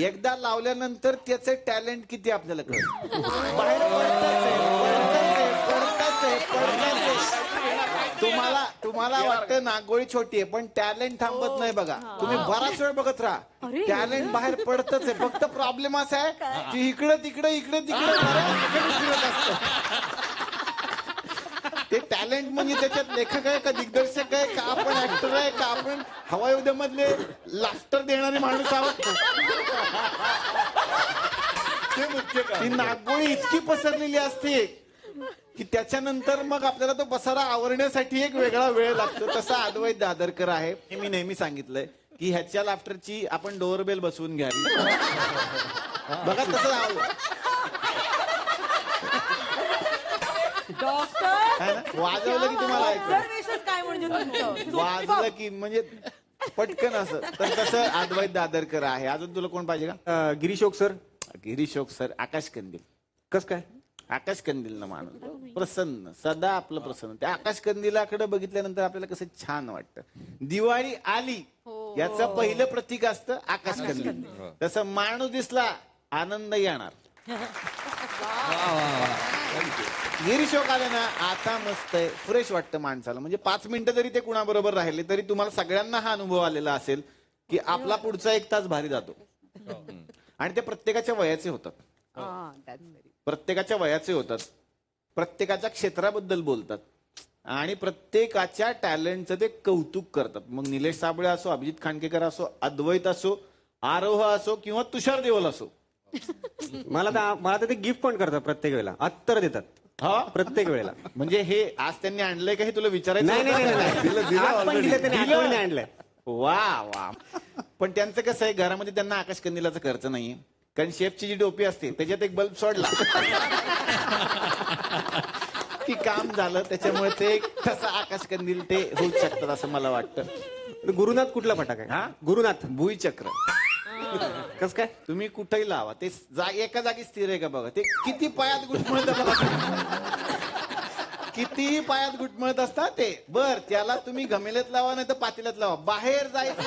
एकदा लावल्यानंतर त्याचे टॅलेंट किती आपल्याला कळतं. बाहेर पडतंच आहे. तुम्हाला वाटतं नागोळी छोटी आहे पण टॅलेंट थांबत नाही बघा. तुम्ही बराच वेळ बघत राहा, टॅलेंट बाहेर पडतच आहे. फक्त प्रॉब्लेम असा आहे की इकडे तिकडे फिरत असतं. ते टॅलेंट म्हणजे त्याच्यात लेखक आहे का दिग्दर्शक आहे का आपण ऍक्टर आहे का आपण हवायुद्धामधले लाफ्टर देणारे माणूस आहोत. ते मुख्य ती नागोळी इतकी पसरलेली असते की त्याच्यानंतर मग आपल्याला तो पसारा आवरण्यासाठी एक वेगळा वेळ लागतो. तसा अद्वैत दादरकर आहे. हे मी नेहमी सांगितलंय की ह्याच्या लाफ्टरची आपण डोअरबेल बसवून घ्यावी. बघा तसं डॉक्टर वाजवलं की तुम्हाला ऐकू ऑब्झर्वेशन काय म्हणजे तुमचं? वाजलं की म्हणजे पटकन असं. तर तसं अद्वैत दादरकर आहे. अजून तुला कोण पाहिजे का? गिरीशोक सर. गिरीशोक सर. आकाश कंदील. कस काय? आकाश कंदील माणूस प्रसन्न, सदा आपलं प्रसन्न. त्या आकाश कंदिलाकडे बघितल्यानंतर आपल्याला कसं छान वाटतं. दिवाळी आली याचं पहिलं प्रतीक असतं आकाश कंदील. तसं माणूस दिसला आनंद येणार. गिरीशोक आले ना आता मस्त आहे, फ्रेश वाटतं माणसाला. म्हणजे 5 मिनिटं जरी ते कुणाबरोबर राहिले तरी तुम्हाला सगळ्यांना हा अनुभव आलेला असेल की आपला पुढचा 1 तास भारी जातो. आणि ते प्रत्येकाच्या वयाचे होतात. प्रत्येकाच्या वयाचे होतात. प्रत्येकाच्या क्षेत्राबद्दल बोलतात आणि प्रत्येकाच्या टॅलेंटचं ते कौतुक करतात. मग निलेश साबळे असो, अभिजित खांडकेकर असो, अद्वैत असो, आरोह असो किंवा तुषार देवल असो. मला तर ते गिफ्ट पण करतात प्रत्येक वेळेला. अत्तर देतात. हा प्रत्येक वेळेला. म्हणजे हे आज त्यांनी आणलंय का हे तुला विचारायचं नाही होतं? आज पण दिलं त्याने, आठवणीने आणलंय. वा वा. पण त्यांचं कसं आहे घरामध्ये त्यांना आकाश कंदिलाचा खर्च नाहीये. कारण शेफची जी टोपी असते त्याच्यात एक बल्ब सोडला की काम झालं. त्याच्यामुळे ते तसं आकाश कंदील ते होऊ शकतात असं मला वाटतं. गुरुनाथ कुठला फटाका आहे? हा गुरुनाथ भुईचक्र. कस काय? तुम्ही कुठेही लावा ते एका जागी स्थिर आहे का बघा. ते किती पायात गुटमळत बघा. कितीही पायात गुटमळत असतात ते. बर त्याला तुम्ही घमेल्यात लावा नाही तर पातेल्यात लावा, बाहेर जायचं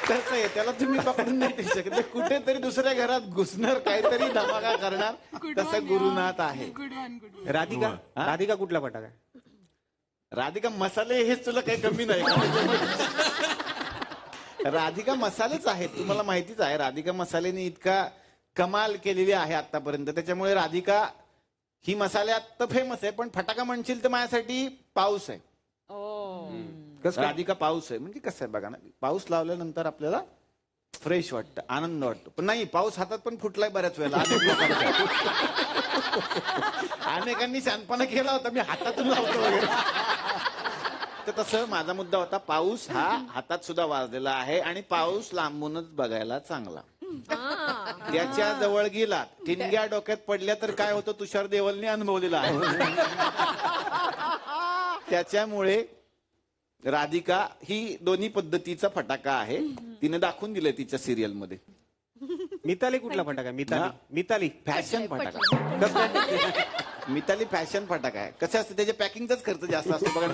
कसं आहे त्याला तुम्ही पकडून नाही देऊ शकत. कुठेतरी दुसऱ्या घरात घुसणार, काहीतरी धमाका करणार. तसं गुरुनाथ आहे. राधिका. राधिका कुठला फटाका आहे? राधिका मसाले हेच तुला काही कमी नाही. राधिका मसालेच आहेत. तुम्हाला माहितीच आहे राधिका मसालेने इतका कमाल केलेली आहे आतापर्यंत. त्याच्यामुळे राधिका ही मसाल्यात तर फेमस आहे. पण फटाका म्हणशील तर माझ्यासाठी पाऊस आहे. राधिका पाऊस आहे. म्हणजे कसं आहे बघा ना, पाऊस लावल्यानंतर आपल्याला फ्रेश वाटतं, आनंद वाटतो. पण नाही, पाऊस हातात पण फुटलाय बऱ्याच वेळेला. अनेकांनी शानपणा केला होता मी हातातून लावतो वगैरे. तर तसं माझा मुद्दा होता, पाऊस हा हातात सुद्धा वाजलेला आहे आणि पाऊस लांबूनच बघायला चांगला. त्याच्या जवळ गेला, ठिणग्या डोक्यात पडल्या तर काय होतं तुषार देवलने अनुभवलेला आहे. त्याच्यामुळे राधिका ही दोन्ही पद्धतीचा फटाका आहे. तिने दाखवून दिलंय तिच्या सिरियल मध्ये. मिताली कुठला फटाका आहे? मिताली. मिताली फॅशन फटाका. कसं काय? मिताली फॅशन फटाका आहे. कसं असतं त्याच्या पॅकिंगचाच खर्च जास्त असतो बघा.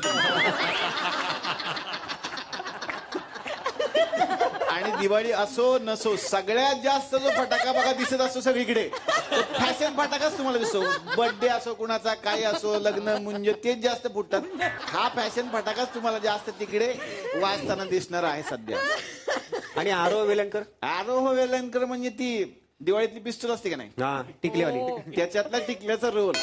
आणि दिवाळी असो नसो सगळ्यात जास्त जो फटाका बघा दिसत असतो सगळीकडे फॅशन फटाकाच तुम्हाला दिसतो. बर्थडे असो कुणाचा, काही असो, लग्न मुंज तेच जास्त फुटतात. हा फॅशन फटाकाच तुम्हाला जास्त तिकडे वाजताना दिसणार आहे सध्या. आणि आरोह वेलणकर. आरोह वेलणकर म्हणजे ती दिवाळीतली पिस्तूल असते का नाही, हा टिकलेवाली, त्याच्यातला टिकल्याचा रोल.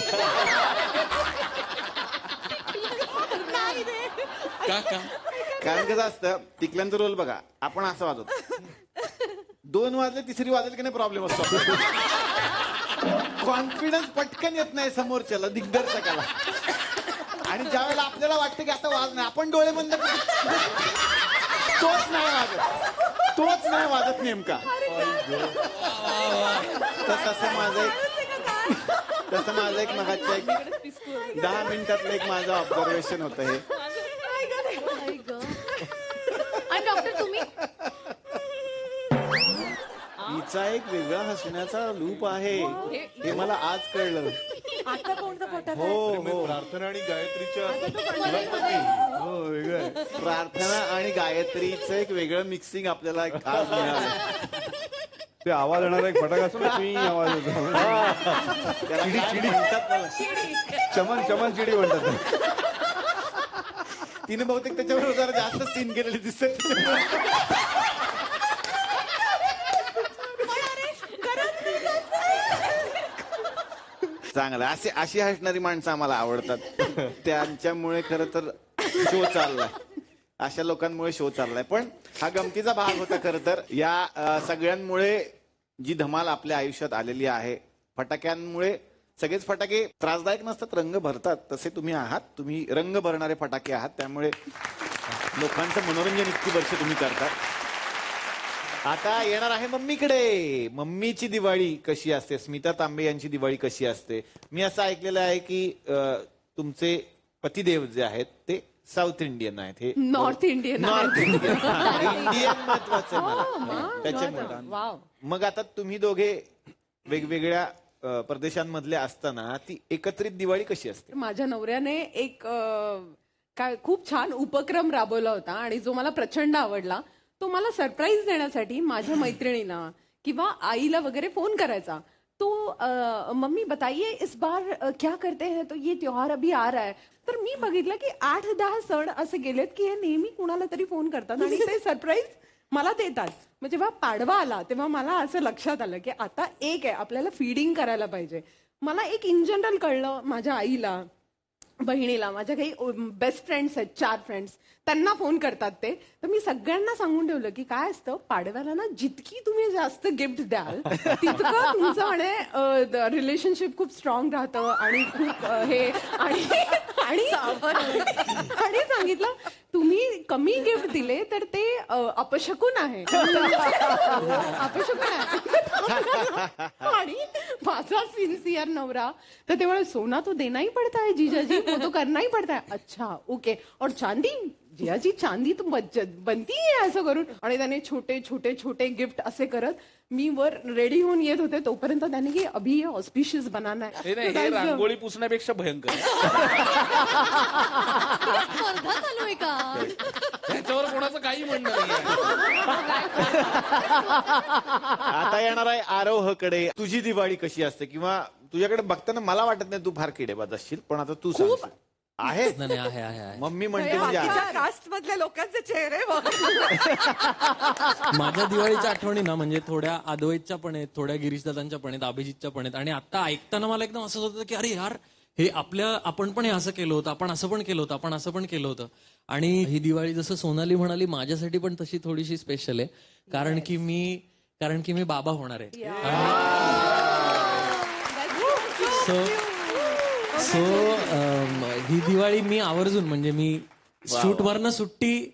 कारण कसं असतं टिकल्यांचा रोल बघा, आपण असं वाजवतो, 2 वाजले 3री वाजले की नाही प्रॉब्लेम असतो. कॉन्फिडन्स पटकन येत नाही समोरच्याला, दिग्दर्शकाला. आणि ज्या वेळेला आपल्याला वाटतं की आता वाज नाही, आपण डोळे बंद तोच नाही वाजत नेमका. तसं माझं एक मगाच्या 10 मिनिटातलं एक माझं ऑब्झर्वेशन होतं हे. आणि डॉक्टर तुम्ही तुमचा एक वेगळा हसण्याचा लूप आहे हे मला आज कळलं. आता कोणता फटाका हो आहे? हो. प्रार्थना आणि गायत्रीच्या हो वेगळं. प्रार्थना आणि गायत्रीचं एक वेगळं मिक्सिंग आपल्याला आज मिळालं. ते आवाज येणारा एक फटाका असतो ना, चुई आवाज येतो. त्याला काय म्हणतात मला? चमन चमन चिडी म्हणतात. तिने बहुतेक त्याच्यावर जरा जास्त सीन केलेले दिसत. चांगलं. अशी हसणारी माणसं आम्हाला आवडतात. त्यांच्यामुळे खरं तर शो चाललाय. अशा लोकांमुळे शो चाललाय. पण हा गमतीचा भाग होता खरं तर. या सगळ्यांमुळे जी धमाल आपल्या आयुष्यात आलेली आहे, फटाक्यांमुळे. सगळेच फटाके त्रासदायक नसतात, रंग भरतात. तसे तुम्ही आहात. तुम्ही रंग भरणारे फटाके आहात. त्यामुळे लोकांचं मनोरंजन इतकी वर्ष तुम्ही करतात. आता येणार आहे मम्मीकडे. मम्मीची दिवाळी कशी असते, स्मिता तांबे यांची दिवाळी कशी असते. मी असं ऐकलेलं आहे की तुमचे पतिदेव जे आहेत ते साऊथ इंडियन आहेत. हे north Indian north Indian. Indian महत्वाचं आहे मला त्याच्यामुळे. मग आता तुम्ही दोघे वेगवेगळ्या प्रदेशांमधले असताना ती एकत्रित दिवाळी कशी असते. माझ्या नवऱ्याने एक काय खूप छान उपक्रम राबवला होता आणि जो मला प्रचंड आवडला. तो मला सरप्राईज देण्यासाठी माझ्या मैत्रिणींना किंवा आईला वगैरे फोन करायचा. तो मम्मी बताइए इस बार क्या करते हैं, तो ये त्योहार अभी आ रहा है. तर मी बघितलं की 8-10 सण असे गेलेत की हे नेहमी कुणाला तरी फोन करतात आणि ते सरप्राईज मला देतात. मग जेव्हा पाडवा आला तेव्हा मला असं लक्षात आलं की आता एक आहे, आपल्याला फीडिंग करायला पाहिजे. मला एक इन जनरल कळलं. माझ्या आईला, बहिणीला, माझ्या काही बेस्ट फ्रेंड्स आहेत, 4 फ्रेंड्स, त्यांना फोन करतात ते. तर मी सगळ्यांना सांगून ठेवलं की काय असतं, पाडव्याला ना जितकी तुम्ही जास्त गिफ्ट द्याल तितकं तुमचं आणि रिलेशनशिप खूप स्ट्रॉंग राहतं आणि खूप हे आणि सांगितलं तुम्ही कमी गिफ्ट दिले तर ते अपशकुन आहे. अपशकुन आहे. आणि माझा सिन्सियर नवरा तर तेव्हा सोना तो देना ही पडता है जीजाजी, वो तो करना ही पडता है. अच्छा ओके. और चांदी जियाजी, चांदी तो बनती आहे असं करून. आणि त्याने छोटे छोटे छोटे गिफ्ट असे करत मी वर रेडी होऊन येत होते तोपर्यंत त्याने की अभि ऑस्पिशियस बनाना है. हे रांगोळी पुसण्यापेक्षा भयंकर. स्पर्धा चालू आहे का? त्याच्यावर कोणाचं काही म्हणणं नाही. आता येणार आहे आरोहकडे. तुझी दिवाळी कशी असते, किंवा तुझ्याकडे बघताना मला वाटत नाही तू फार किडेबाज असशील, पण आता तू सांग. आहे नाही, आहे. मम्मी म्हणते म्हणजे आहे. कास्ट मधल्या लोकांचे चेहरे माझ्या दिवाळीच्या आठवणी ना म्हणजे थोड्या अद्वैतच्या पण आहेत, थोड्या गिरीशदादांच्या पण आहेत, अभिजितच्या पण आहेत. आणि आता ऐकताना मला एकदम असं होतं की अरे यार, हे आपण पण हे असं केलं होतं, आपण असं पण केलं होतं, आपण असं पण केलं होतं. आणि ही दिवाळी जसं सोनाली म्हणाली माझ्यासाठी पण तशी थोडीशी स्पेशल आहे. कारण की मी बाबा होणार आहे. सो ही दिवाळी मी आवर्जून, म्हणजे मी शूटवरनं सुट्टी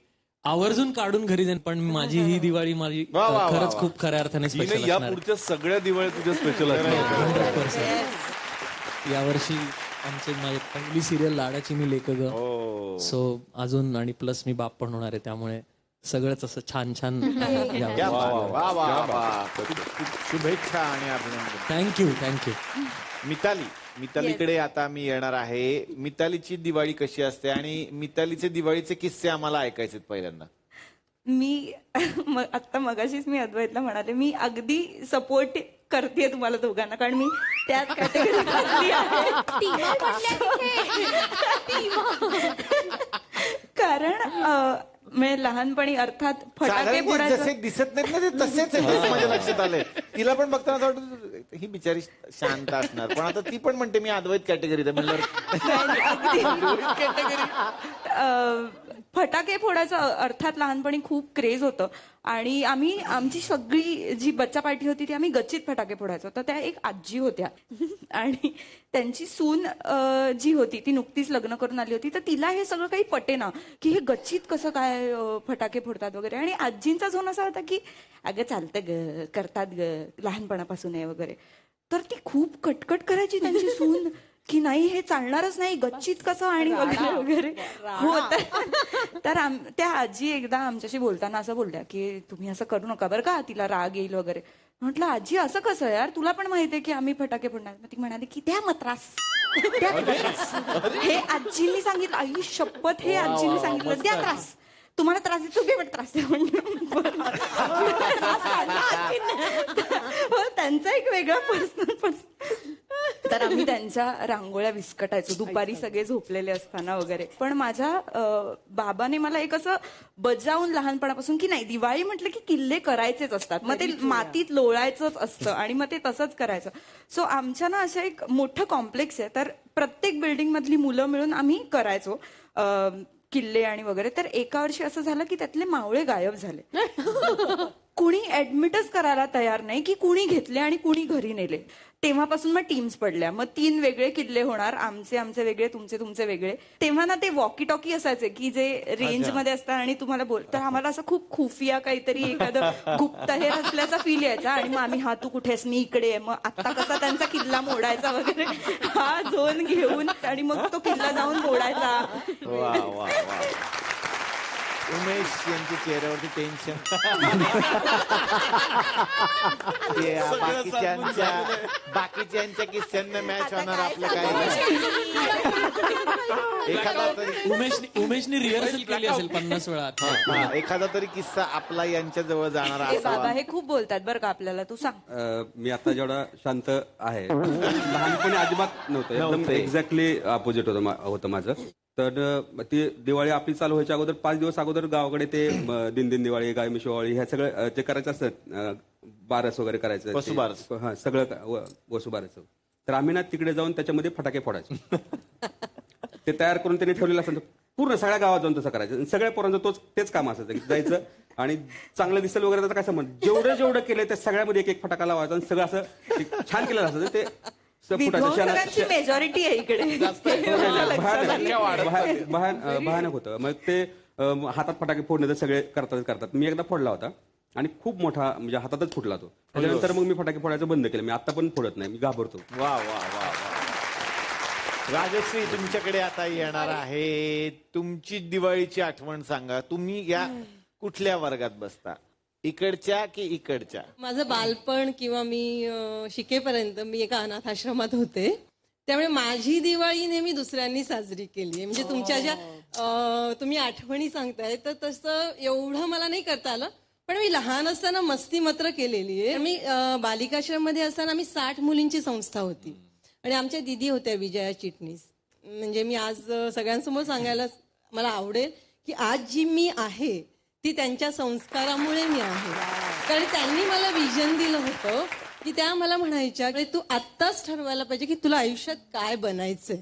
आवर्जून काढून घरी जाईन, पण माझी ही दिवाळी खरंच खूप खऱ्या अर्थाने स्पेशल या पुढच्या सगळ्या दिवाळी तुझ्या स्पेशल असणार. 100%. यावर्षी माझी पहिली सिरियल लाडाची मी लेख ग. सो अजून आणि प्लस मी बाप पण होणार आहे, त्यामुळे सगळंच असं छान छान. शुभेच्छा आणि अभिनंदन. थँक्यू. मितालीकडे आता मी येणार आहे. मितालीची दिवाळी कशी असते आणि मितालीचे दिवाळीचे किस्से आम्हाला ऐकायचे पहिल्यांदा. मी आता मगाशीच मी अद्वैतला म्हणाले, मी अगदी सपोर्ट करते तुम्हाला दोघांना, कारण मी त्याच कॅटेगरी कारण मी लहानपणी अर्थात फटाके जसे दिसत नाहीत ना ते तसेच माझ्या लक्षात आले. तिला पण बघताना असं वाटतं ही बिचारी शांत असणार, पण आता ती पण म्हणते मी अद्वैत कॅटेगरीत आहे म्हणल्यावर फटाके फोडायचं अर्थात लहानपणी खूप क्रेज होतं. आणि आमची सगळी जी बच्चा पार्टी होती ती आम्ही गच्चीत फटाके फोडायचो. तर त्या एक आजी होत्या आणि त्यांची सून जी होती ती नुकतीच लग्न करून आली होती. तर तिला हे सगळं काही पटेना की हे गच्चीत कसं काय फटाके फोडतात वगैरे. आणि आजींचा झोन असा होता की अगं चालतं ग, करतात ग, लहानपणापासून आहे वगैरे. तर ती खूप कटकट करायची त्यांची सून की नाही हे चालणारच नाही, गच्चीत कसं आणि वगैरे वगैरे होत. तर त्या आजी एकदा आमच्याशी बोलताना असं बोलल्या की तुम्ही असं करू नका बरं का, तिला राग येईल वगैरे. म्हटलं आजी असं कसं यार, तुला पण माहितीये की आम्ही फटाके फोडणार. मग ती म्हणाली की द्या मग त्रास, द्या त्रास. हे आजींनी सांगितलं, आई शपथ हे आजींनी सांगितलं, द्या त्रास. तुम्हाला त्रास देतो, तुम्ही पण त्रास द्या. म्हणलं त्यांचा एक वेगळा पर्सनल. तर आम्ही त्यांच्या रांगोळ्या विस्कटायचो दुपारी सगळे झोपलेले असताना वगैरे. पण माझ्या बाबाने मला एक असं बजावून लहानपणापासून की नाही, दिवाळी म्हटलं की किल्ले करायचेच असतात, मग ते मातीत लोळायचंच असतं आणि मग ते तसंच करायचं. सो आमच्या ना असं एक मोठं कॉम्प्लेक्स आहे, तर प्रत्येक बिल्डिंग मधली मुलं मिळून आम्ही करायचो किल्ले आणि वगैरे. तर एका वर्षी असं झालं की त्यातले मावळे गायब झाले. कुणी ऍडमिटच करायला तयार नाही की कुणी घेतले आणि कुणी घरी नेले. तेव्हापासून मग टीम्स पडल्या, मग 3 वेगळे किल्ले होणार, आमचे वेगळे, तुमचे वेगळे. तेव्हा ना ते वॉकी टॉकी असायचे की जे रेंज मध्ये असतात आणि तुम्हाला तर आम्हाला असं खूप खुफिया काहीतरी एखादं गुप्तहेर असल्याचा फील यायचा. आणि मग आम्ही हा तू कुठेस, मी इकडे आहे, मग आता कसा त्यांचा किल्ला मोडायचा वगैरे हा झोन घेऊन आणि मग तो किल्ला जाऊन मोडायचा. वा वा वा. उमेश यांच्या चेहऱ्यावरती टेन्शन. बाकीच्यांच्या किस्स्यांना मॅच होणार आपलं काय. एखादा तरी उमेशने रिहर्सल केली असेल 50 वेळा. एखादा तरी किस्सा आपला यांच्या जवळ जाणारा बाबा असावा. हे खूप बोलतात बरं का आपल्याला, तू सांग. मी आता जेवढा शांत आहे, लहानपणी अजिबात नव्हतं, एकदम एक्झॅक्टली अपोजिट होतं माझं. तर ती दिवाळी आपली चालू व्हायच्या अगोदर 5 दिवस अगोदर गावाकडे ते दिन दिवाळी, गाय मिशवाळी ह्या सगळं जे करायचं असतं, बारस वगैरे करायचं, वसुबारस. हा सगळं वसुबारस. तर आम्ही ना तिकडे जाऊन त्याच्यामध्ये फटाके फोडायचो. ते तयार करून त्यांनी ठेवलेलं असेल पूर्ण सगळ्या गावात जाऊन तसं करायचं. सगळ्या पोरांचं तेच काम असायचं, जायचं आणि चांगलं दिसेल वगैरे त्याचा काय संबंध, जेवढं केलं त्या सगळ्यामध्ये एक फटाका लावायचा आणि सगळं असं छान केलेलं असायचं. ते विध्वंसकांची मेजॉरिटी आहे इकडे. भयानक होतं. मग ते हातात फटाके फोडणे तर सगळे करतात. मी एकदा फोडला होता आणि खूप मोठा, म्हणजे हातातच फुटला तो. त्याच्यानंतर मग मी फटाके फोडायचं बंद केलं. मी आता पण फोडत नाही, मी घाबरतो. वा वा वा वा. राजश्री, तुमच्याकडे आता येणार आहे. तुमची दिवाळीची आठवण सांगा. तुम्ही या कुठल्या वर्गात बसता, इकडच्या की इकडच्या? माझं बालपण किंवा मी शिकेपर्यंत मी एका अनाथ आश्रमात होते, त्यामुळे माझी दिवाळी नेहमी दुसऱ्यांनी साजरी केली आहे. म्हणजे तुमच्या ज्या तुम्ही आठवणी सांगताय तर तसं एवढं मला नाही करता आलं, पण मी लहान असताना मस्ती मात्र केलेली आहे. मी बालिकाश्रम मध्ये असताना आम्ही 60 मुलींची संस्था होती आणि आमच्या दिदी होत्या विजया चिटणीस. म्हणजे मी आज सगळ्यांसमोर सांगायला मला आवडेल की आज जी मी आहे ती त्यांच्या संस्कारामुळे मी आहे. कारण त्यांनी मला विजन दिलं होतं की त्या मला म्हणायच्या तू आत्ताच ठरवायला पाहिजे की तुला आयुष्यात काय बनायचंय.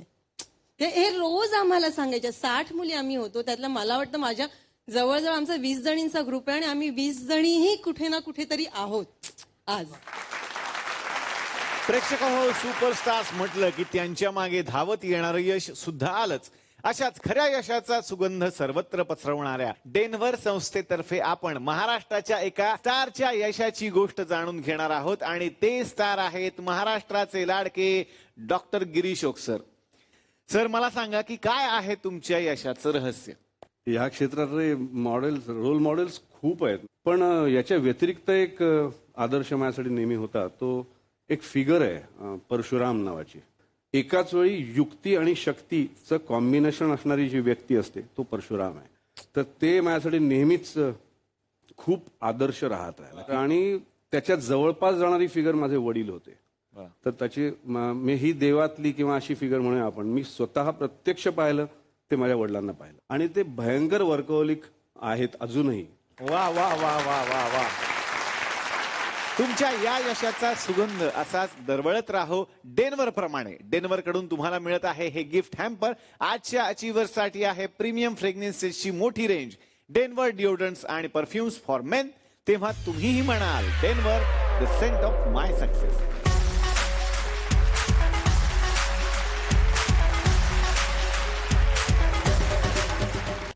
हे रोज आम्हाला सांगायच्या. 60 मुली आम्ही होतो, त्यातलं मला वाटतं माझ्या जवळजवळ आमचा 20 जणींचा ग्रुप आहे आणि आम्ही 20 जणीही कुठे ना कुठेतरी आहोत आज. प्रेक्षक हो, सुपरस्टार्स म्हटलं की त्यांच्या मागे धावत येणारं यश सुद्धा आलंच. अशाच खऱ्या यशाचा सुगंध सर्वत्र पसरवणाऱ्या डेन्व्हर संस्थेतर्फे आपण महाराष्ट्राच्या एका स्टारच्या यशाची गोष्ट जाणून घेणार आहोत आणि ते स्टार आहेत महाराष्ट्राचे लाडके doctor Girish Oak sir. Sir, मला सांगा की काय आहे तुमच्या यशाचं रहस्य? या क्षेत्रात रोल मॉडेल्स खूप आहेत, पण याच्या व्यतिरिक्त एक आदर्श माझ्यासाठी नेहमी होता. तो एक फिगर आहे परशुराम नावाची. एकाच वेळी युक्ती आणि शक्तीचं कॉम्बिनेशन असणारी जी व्यक्ती असते तो परशुराम आहे. तर ते माझ्यासाठी नेहमीच खूप आदर्श राहत आहे. आणि त्याच्या जवळपास जाणारी फिगर माझे वडील होते. तर त्याची मी ही देवातली किंवा अशी फिगर म्हणूया आपण, मी स्वतः प्रत्यक्ष पाहिलं ते माझ्या वडिलांना पाहिलं आणि ते भयंकर वर्कहोलिक आहेत अजूनही. वा वा वा वा वा वा. तुमच्या या यशाचा सुगंध असाच दरवळत राहो डेन्व्हर प्रमाणे. डेन्व्हर कडून तुम्हाला मिळत आहे हे गिफ्ट हॅम्पर. आजच्या अचीवर्स साठी आहे प्रीमियम फ्रेग्रन्सेसची मोठी रेंज, डेन्व्हर डिओड्रंट्स आणि परफ्युम्स फॉर मेन. तेव्हा तुम्हीही म्हणाल Denver, the scent of my success.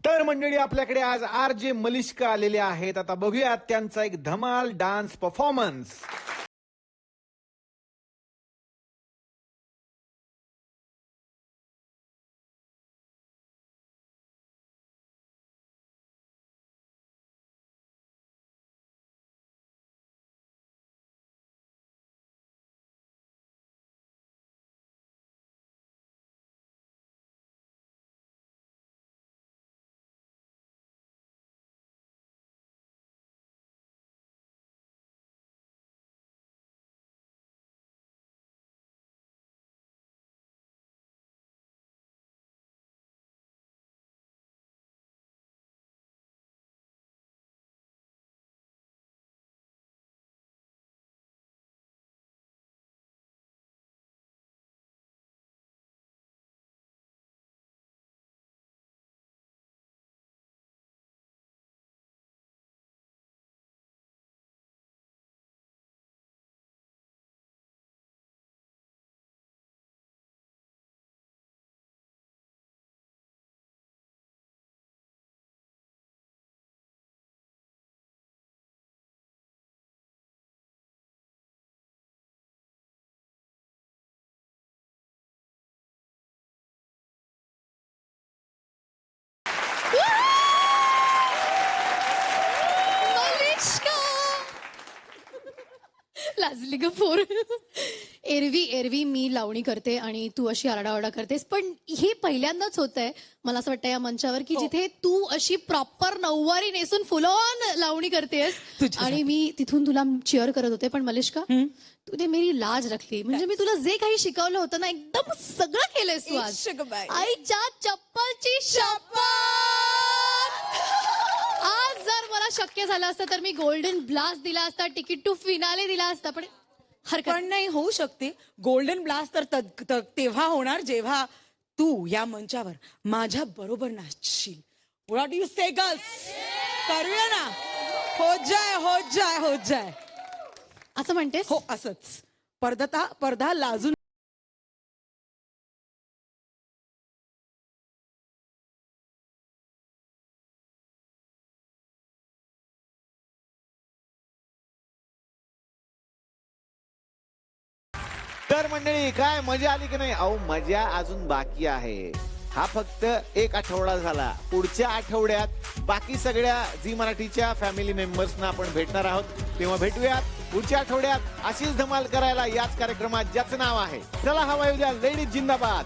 तर मंडळी, आपल्याकडे आज RJ मलिष्का आलेले आहेत. आता बघूयात त्यांचा एक धमाल डान्स परफॉर्मन्स. मलिष्का लाजली ग पोर. एरवी मी लावणी करते आणि तू अशी आरडाओरडा करतेस, पण हे पहिल्यांदाच होत आहे मला असं वाटतं या मंचावर की जिथे तू अशी प्रॉपर नऊवारी नेसून फुल ऑन लावणी करतेस. आणि मी तिथून तुला चीअर करत होते. पण मलिष्का तूने मेरी लाज रखली. म्हणजे मी तुला जे काही शिकवलं होतं ना एकदम सगळं केलंयस तू आज. आईच्या चप्पलची शपथ. आज जर मला शक्य झालं असतं तर मी गोल्डन ब्लास्ट दिला असता, तिकीट टू फिनाले दिला असता, पण पण नाही होऊ शकते. गोल्डन ब्लास्ट तर तेव्हा होणार जेव्हा तू या मंचावर माझ्या बरोबर नाचशील. What you say girls? करूया ना. हो जाय असं म्हणतेस? हो असंच. पडदा लाजून तर मंडळी काय मजा आली की नाही? अहो मजा अजून बाकी आहे. हा फक्त एक आठवडा झाला. पुढच्या आठवड्यात बाकी सगळ्या झी मराठीच्या फॅमिली मेंबर्सना आपण भेटणार आहोत. तेव्हा भेटूयात पुढच्या आठवड्यात अशीच धमाल करायला याच कार्यक्रमात ज्याचं नाव आहे चला हवा येऊ द्या लेडीज जिंदाबाद.